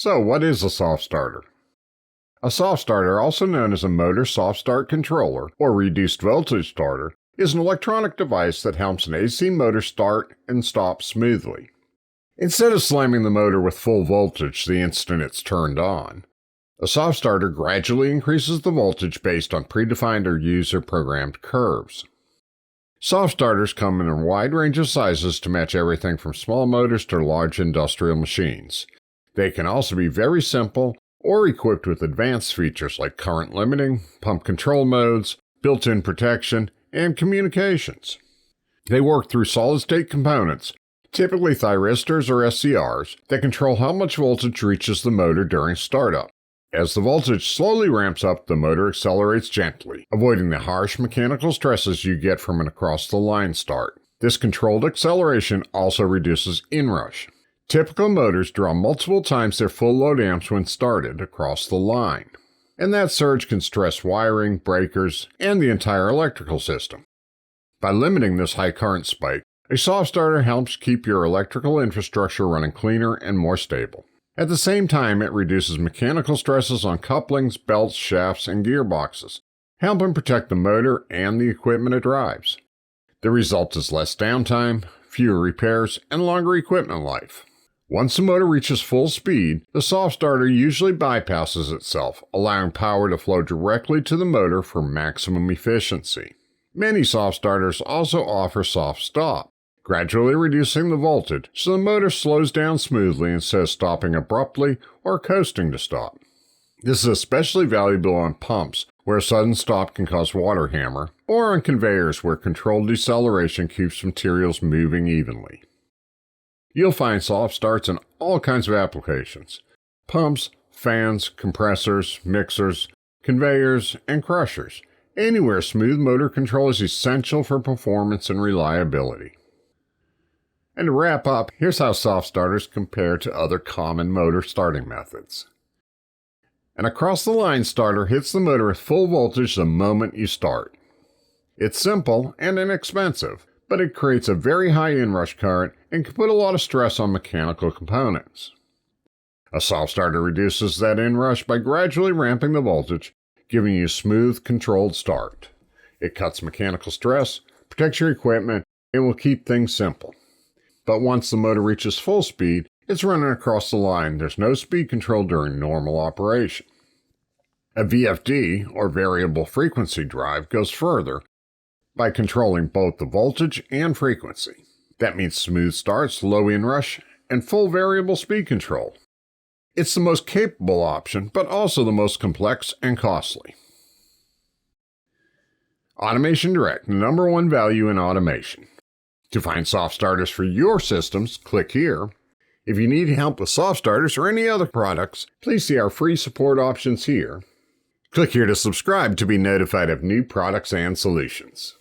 So what is a soft starter? A soft starter, also known as a motor soft start controller or reduced voltage starter, is an electronic device that helps an AC motor start and stop smoothly. Instead of slamming the motor with full voltage the instant it's turned on, a soft starter gradually increases the voltage based on predefined or user-programmed curves. Soft starters come in a wide range of sizes to match everything from small motors to large industrial machines. They can also be very simple or equipped with advanced features like current limiting, pump control modes, built-in protection, and communications. They work through solid-state components, typically thyristors or SCRs, that control how much voltage reaches the motor during startup. As the voltage slowly ramps up, the motor accelerates gently, avoiding the harsh mechanical stresses you get from an across-the-line start. This controlled acceleration also reduces inrush. Typical motors draw multiple times their full load amps when started across the line, and that surge can stress wiring, breakers, and the entire electrical system. By limiting this high current spike, a soft starter helps keep your electrical infrastructure running cleaner and more stable. At the same time, it reduces mechanical stresses on couplings, belts, shafts, and gearboxes, helping protect the motor and the equipment it drives. The result is less downtime, fewer repairs, and longer equipment life. Once the motor reaches full speed, the soft starter usually bypasses itself, allowing power to flow directly to the motor for maximum efficiency. Many soft starters also offer soft stop, gradually reducing the voltage so the motor slows down smoothly instead of stopping abruptly or coasting to stop. This is especially valuable on pumps, where a sudden stop can cause water hammer, or on conveyors where controlled deceleration keeps materials moving evenly. You'll find soft starts in all kinds of applications: pumps, fans, compressors, mixers, conveyors, and crushers. Anywhere smooth motor control is essential for performance and reliability. And to wrap up, here's how soft starters compare to other common motor starting methods. An across-the-line starter hits the motor with full voltage the moment you start. It's simple and inexpensive, but it creates a very high inrush current and can put a lot of stress on mechanical components. A soft starter reduces that inrush by gradually ramping the voltage, giving you a smooth, controlled start. It cuts mechanical stress, protects your equipment, and will keep things simple. But once the motor reaches full speed, it's running across the line. There's no speed control during normal operation. A VFD, or variable frequency drive, goes further by controlling both the voltage and frequency. That means smooth starts, low inrush, and full variable speed control. It's the most capable option, but also the most complex and costly. Automation Direct, the #1 value in automation. To find soft starters for your systems, click here. If you need help with soft starters or any other products, please see our free support options here. Click here to subscribe to be notified of new products and solutions.